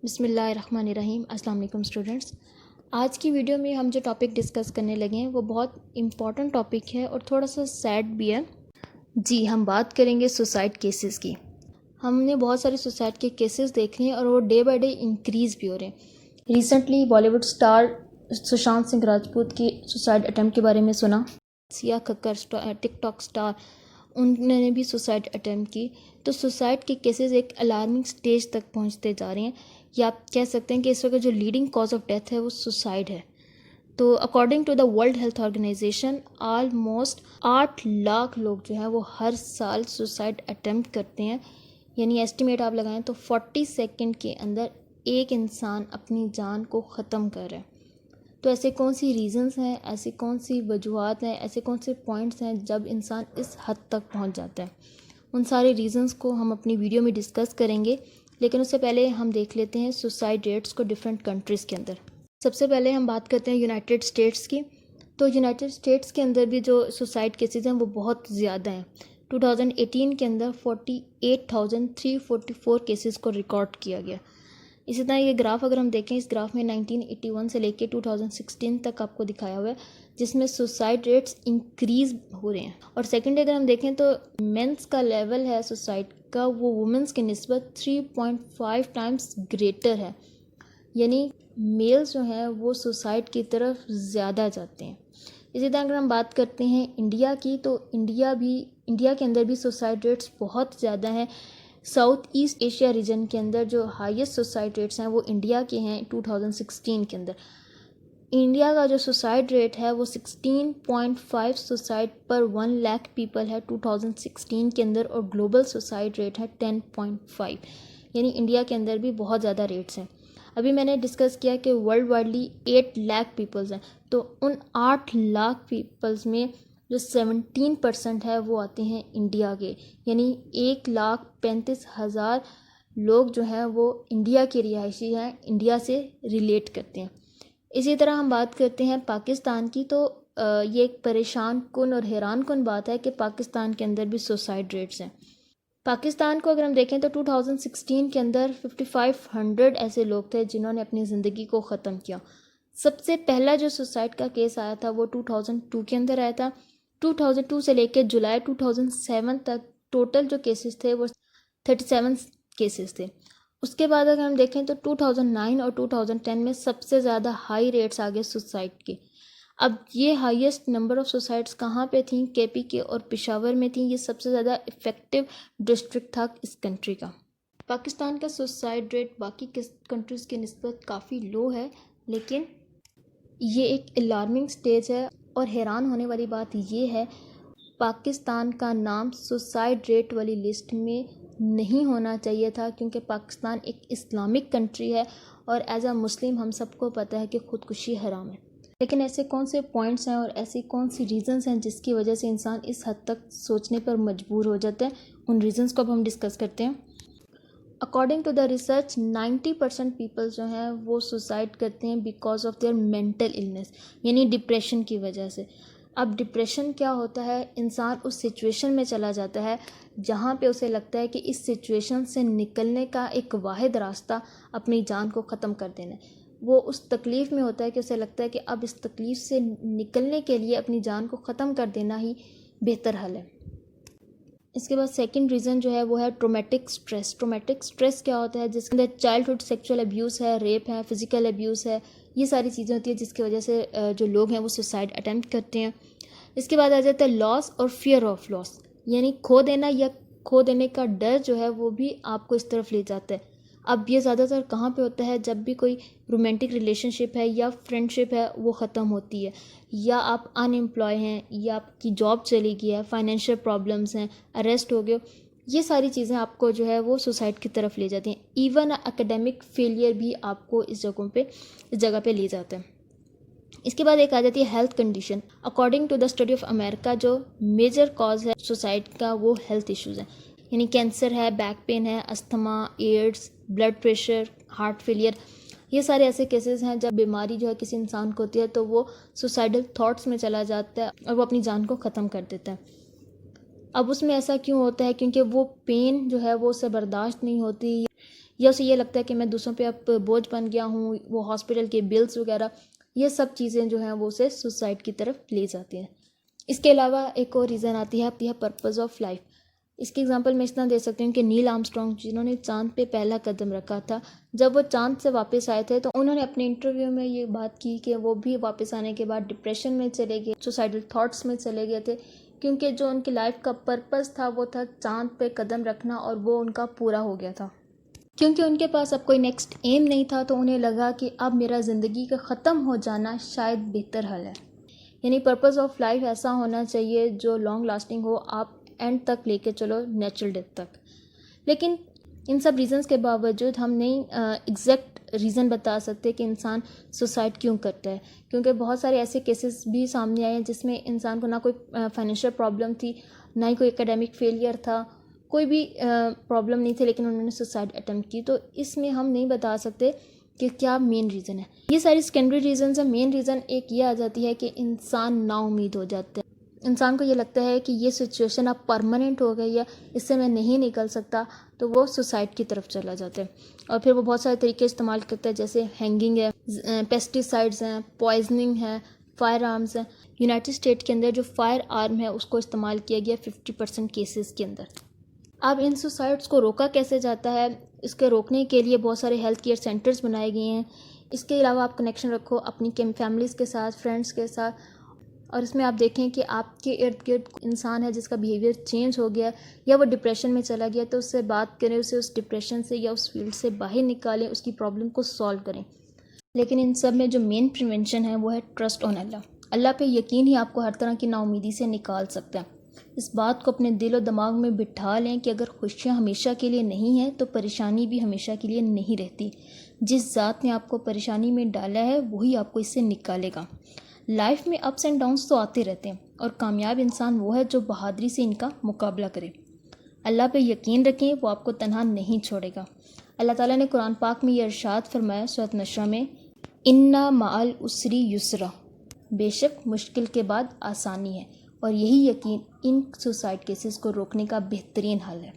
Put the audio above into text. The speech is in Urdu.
بسم اللہ الرحمن الرحیم۔ السلام علیکم اسٹوڈنٹس۔ آج کی ویڈیو میں ہم جو ٹاپک ڈسکس کرنے لگے ہیں وہ بہت امپورٹنٹ ٹاپک ہے اور تھوڑا سا سیڈ بھی ہے۔ جی ہم بات کریں گے سوسائڈ کیسز کی۔ ہم نے بہت سارے سوسائڈ کے کیسز دیکھ رہے ہیں اور وہ ڈے بائی ڈے انکریز بھی ہو رہے ہیں۔ Recently Bollywood star Sushant Singh Rajput کی سوسائڈ اٹیمپٹ کے بارے میں سنا۔ سیا ککر ٹک ٹاک اسٹار، انہوں نے بھی سوسائڈ اٹیمپٹ کی۔ تو سوسائڈ کے کیسز ایک الارمنگ سٹیج تک پہنچتے جا رہے ہیں، یا آپ کہہ سکتے ہیں کہ اس وقت جو لیڈنگ کاز آف ڈیتھ ہے وہ سوسائڈ ہے۔ تو according to the world health organization almost 8 lakh لوگ جو ہیں وہ ہر سال سوسائڈ اٹیمپٹ کرتے ہیں، یعنی ایسٹیمیٹ آپ لگائیں تو 40 سیکنڈ کے اندر ایک انسان اپنی جان کو ختم کر رہا ہے۔ تو ایسے کون سی ریزنز ہیں، ایسی کون سی وجوہات ہیں، ایسے کون سے پوائنٹس ہیں جب انسان اس حد تک پہنچ جاتا ہے؟ ان سارے ریزنز کو ہم اپنی ویڈیو میں ڈسکس کریں گے، لیکن اس سے پہلے ہم دیکھ لیتے ہیں سوسائڈ ریٹس کو ڈفرینٹ کنٹریز کے اندر۔ سب سے پہلے ہم بات کرتے ہیں یونائٹڈ اسٹیٹس کی۔ تو یونائٹڈ اسٹیٹس کے اندر بھی جو سوسائڈ کیسز ہیں وہ بہت زیادہ ہیں۔ 2018 کے اندر 48,344 کیسز کو ریکارڈ کیا گیا۔ اسی طرح یہ گراف اگر ہم دیکھیں، اس گراف میں 1981 سے لے کے 2016 تک آپ کو دکھایا ہوا ہے، جس میں سوسائڈ ریٹس انکریز ہو رہے ہیں۔ اور سیکنڈ اگر ہم دیکھیں تو مینس کا لیول ہے سوسائڈ کا، وہ وومنس کی نسبت 3.5 ٹائمز گریٹر ہے، یعنی میلز جو ہیں وہ سوسائڈ کی طرف زیادہ جاتے ہیں۔ اسی طرح اگر ہم بات کرتے ہیں انڈیا کی، تو انڈیا کے اندر بھی سوسائڈ ریٹس بہت زیادہ ہیں۔ ساؤتھ ایسٹ ایشیا ریجن کے اندر جو ہائیسٹ سوسائڈ ریٹس ہیں وہ انڈیا کے ہیں 2016 کے اندر۔ انڈیا کا جو سوسائڈ ریٹ ہے وہ 16.5 سوسائڈ پر 1 لاکھ پیپل ہے 2016 کے اندر، اور گلوبل سوسائڈ ریٹ ہے 10.5، یعنی انڈیا کے اندر بھی بہت زیادہ ریٹس ہیں۔ ابھی میں نے ڈسکس کیا کہ ورلڈ وائڈلی 8 لاکھ پیپلز ہیں، تو ان 8 لاکھ پیپلز میں جو 17% ہے وہ آتے ہیں انڈیا کے، یعنی 1,35,000 لوگ جو ہیں وہ انڈیا کے رہائشی ہیں، انڈیا سے ریلیٹ کرتے ہیں۔ اسی طرح ہم بات کرتے ہیں پاکستان کی، تو یہ ایک پریشان کن اور حیران کن بات ہے کہ پاکستان کے اندر بھی سوسائڈ ریٹس ہیں۔ پاکستان کو اگر ہم دیکھیں تو 2016 کے اندر 5500 ایسے لوگ تھے جنہوں نے اپنی زندگی کو ختم کیا۔ سب سے پہلا جو سوسائڈ کا کیس آیا تھا وہ 2002 کے اندر آیا تھا۔ 2002 سے لے کے جولائی 2007 تک ٹوٹل جو کیسز تھے وہ 37 کیسز تھے۔ اس کے بعد اگر ہم دیکھیں تو 2009 اور 2010 میں سب سے زیادہ ہائی ریٹس آگے سوسائڈ کے۔ اب یہ ہائیسٹ نمبر آف سوسائڈس کہاں پہ تھیں؟ KP اور پشاور میں تھیں۔ یہ سب سے زیادہ افیکٹو ڈسٹرکٹ تھا اس کنٹری کا۔ پاکستان کا سوسائڈ ریٹ باقی کنٹریز کی نسبت کافی لو ہے، لیکن یہ ایک الارمنگ سٹیج ہے، اور حیران ہونے والی بات یہ ہے پاکستان کا نام سوسائڈ ریٹ والی لسٹ میں نہیں ہونا چاہیے تھا، کیونکہ پاکستان ایک اسلامک کنٹری ہے اور ایز اے مسلم ہم سب کو پتہ ہے کہ خودکشی حرام ہے۔ لیکن ایسے کون سے پوائنٹس ہیں اور ایسی کون سی ریزنز ہیں جس کی وجہ سے انسان اس حد تک سوچنے پر مجبور ہو جاتا ہے؟ ان ریزنز کو اب ہم ڈسکس کرتے ہیں۔ According to the research 90% people جو ہیں وہ سوسائڈ کرتے ہیں because of their mental illness, یعنی ڈپریشن کی وجہ سے۔ اب ڈپریشن کیا ہوتا ہے؟ انسان اس سچویشن میں چلا جاتا ہے جہاں پہ اسے لگتا ہے کہ اس سچویشن سے نکلنے کا ایک واحد راستہ اپنی جان کو ختم کر دینا ہے۔ وہ اس تکلیف میں ہوتا ہے کہ اسے لگتا ہے کہ اب اس تکلیف سے نکلنے کے لیے اپنی جان کو ختم کر دینا ہی بہتر حل ہے۔ اس کے بعد سیکنڈ ریزن جو ہے وہ ہے ٹرومیٹک سٹریس۔ ٹرومیٹک سٹریس کیا ہوتا ہے؟ جس کے اندر چائلڈہڈ سیکچول ابیوز ہے، ریپ ہے، فزیکل ابیوز ہے، یہ ساری چیزیں ہوتی ہیں جس کی وجہ سے جو لوگ ہیں وہ سوسائڈ اٹیمپٹ کرتے ہیں۔ اس کے بعد آ جاتا ہے لاس اور فیئر آف لاس، یعنی کھو دینا یا کھو دینے کا ڈر جو ہے وہ بھی آپ کو اس طرف لے جاتا ہے۔ اب یہ زیادہ تر کہاں پہ ہوتا ہے؟ جب بھی کوئی رومانٹک ریلیشن شپ ہے یا فرینڈ شپ ہے وہ ختم ہوتی ہے، یا آپ ان امپلائی ہیں، یا آپ کی جاب چلی گئی ہے، فائنینشیل پرابلمس ہیں، اریسٹ ہو گئے، یہ ساری چیزیں آپ کو جو ہے وہ سوسائڈ کی طرف لے جاتی ہیں۔ ایون اکیڈیمک فیلئر بھی آپ کو اس جگہ پہ لے جاتا ہے۔ اس کے بعد ایک آ جاتی ہے health condition. According to the study of America جو میجر کاز ہے سوسائڈ کا وہ ہیلتھ ایشوز ہیں، یعنی کینسر ہے، بیک پین ہے، asthma, AIDS, blood pressure, heart failure, یہ سارے ایسے کیسز ہیں جب بیماری جو ہے کسی انسان کو ہوتی ہے تو وہ سوسائڈل تھاٹس میں چلا جاتا ہے اور وہ اپنی جان کو ختم کر دیتا ہے۔ اب اس میں ایسا کیوں ہوتا ہے؟ کیونکہ وہ پین جو ہے وہ اسے برداشت نہیں ہوتی، یا اسے یہ لگتا ہے کہ میں دوسروں پہ اب بوجھ بن گیا ہوں، وہ ہاسپٹل کے بلز وغیرہ، یہ سب چیزیں جو ہیں وہ اسے سوسائڈ کی طرف لے جاتی ہیں۔ اس کے علاوہ ایک اور ریزن آتی ہے پرپز آف لائف۔ اس کی اگزامپل میں اس طرح دے سکتی ہوں کہ نیل آرمسٹرانگ جنہوں نے چاند پہ پہلا قدم رکھا تھا، جب وہ چاند سے واپس آئے تھے تو انہوں نے اپنے انٹرویو میں یہ بات کی کہ وہ بھی واپس آنے کے بعد ڈپریشن میں چلے گئے، سوسائڈل تھاٹس میں چلے گئے تھے، کیونکہ جو ان کی لائف کا پرپز تھا وہ تھا چاند پہ قدم رکھنا، اور وہ ان کا پورا ہو گیا تھا۔ کیونکہ ان کے پاس اب کوئی نیکسٹ ایم نہیں تھا تو انہیں لگا کہ اب میرا زندگی کا ختم ہو جانا شاید بہتر حل ہے۔ یعنی پرپز آف لائف ایسا ہونا چاہیے جو لانگ لاسٹنگ ہو، آپ اینڈ تک لے کے چلو، نیچرل ڈیتھ تک۔ لیکن ان سب ریزنز کے باوجود ہم نہیں ایگزیکٹ ریزن بتا سکتے کہ انسان سوسائڈ کیوں کرتا ہے، کیونکہ بہت سارے ایسے کیسز بھی سامنے آئے ہیں جس میں انسان کو نہ کوئی فائنینشیل پرابلم تھی، نہ ہی کوئی اکیڈیمک فیلئر تھا، کوئی بھی پرابلم نہیں تھی، لیکن انہوں نے سوسائڈ اٹیمپٹ کی۔ تو اس میں ہم نہیں بتا سکتے کہ کیا مین ریزن ہے۔ یہ ساری سیکنڈری ریزنز ہیں۔ مین ریزن ایک یہ آ جاتی ہے کہ انسان نا امید ہو جاتا ہے، انسان کو یہ لگتا ہے کہ یہ سچویشن اب پرماننٹ ہو گئی ہے، اس سے میں نہیں نکل سکتا، تو وہ سوسائڈ کی طرف چلا جاتا ہے، اور پھر وہ بہت سارے طریقے استعمال کرتا ہے، جیسے ہینگنگ ہے، پیسٹی سائڈز ہیں، پوائزننگ ہے، فائر آرمز ہیں۔ یونائٹڈ اسٹیٹ کے اندر جو فائر آرم ہے اس کو استعمال کیا گیا 50% کیسز کے اندر۔ اب ان سوسائڈس کو روکا کیسے جاتا ہے؟ اس کے روکنے کے لیے بہت سارے ہیلتھ کیئر سینٹرز بنائے گئے ہیں۔ اس کے علاوہ آپ کنیکشن رکھو اپنی فیملیز کے ساتھ، فرینڈس کے ساتھ، اور اس میں آپ دیکھیں کہ آپ کے ارد گرد انسان ہے جس کا بیہیویئر چینج ہو گیا یا وہ ڈپریشن میں چلا گیا، تو اس سے بات کریں، اسے اس ڈپریشن سے یا اس فیلڈ سے باہر نکالیں، اس کی پرابلم کو سالو کریں۔ لیکن ان سب میں جو مین پریونشن ہے وہ ہے ٹرسٹ آن اللہ۔ اللہ پہ یقین ہی آپ کو ہر طرح کی نا امیدی سے نکال سکتا ہے۔ اس بات کو اپنے دل و دماغ میں بٹھا لیں کہ اگر خوشیاں ہمیشہ کے لیے نہیں ہیں تو پریشانی بھی ہمیشہ کے لیے نہیں رہتی۔ جس ذات نے آپ کو پریشانی میں ڈالا ہے وہی آپ کو اس سے نکالے گا۔ لائف میں اپس اینڈ ڈاؤنس تو آتے رہتے ہیں، اور کامیاب انسان وہ ہے جو بہادری سے ان کا مقابلہ کرے۔ اللہ پہ یقین رکھیں، وہ آپ کو تنہا نہیں چھوڑے گا۔ اللہ تعالیٰ نے قرآن پاک میں یہ ارشاد فرمایا سورۃ نشر میں، اِنَّ مَعَ الْعُسْرِ یُسْرًا، بے شک مشکل کے بعد آسانی ہے، اور یہی یقین ان سوسائڈ کیسز کو روکنے کا بہترین حل ہے۔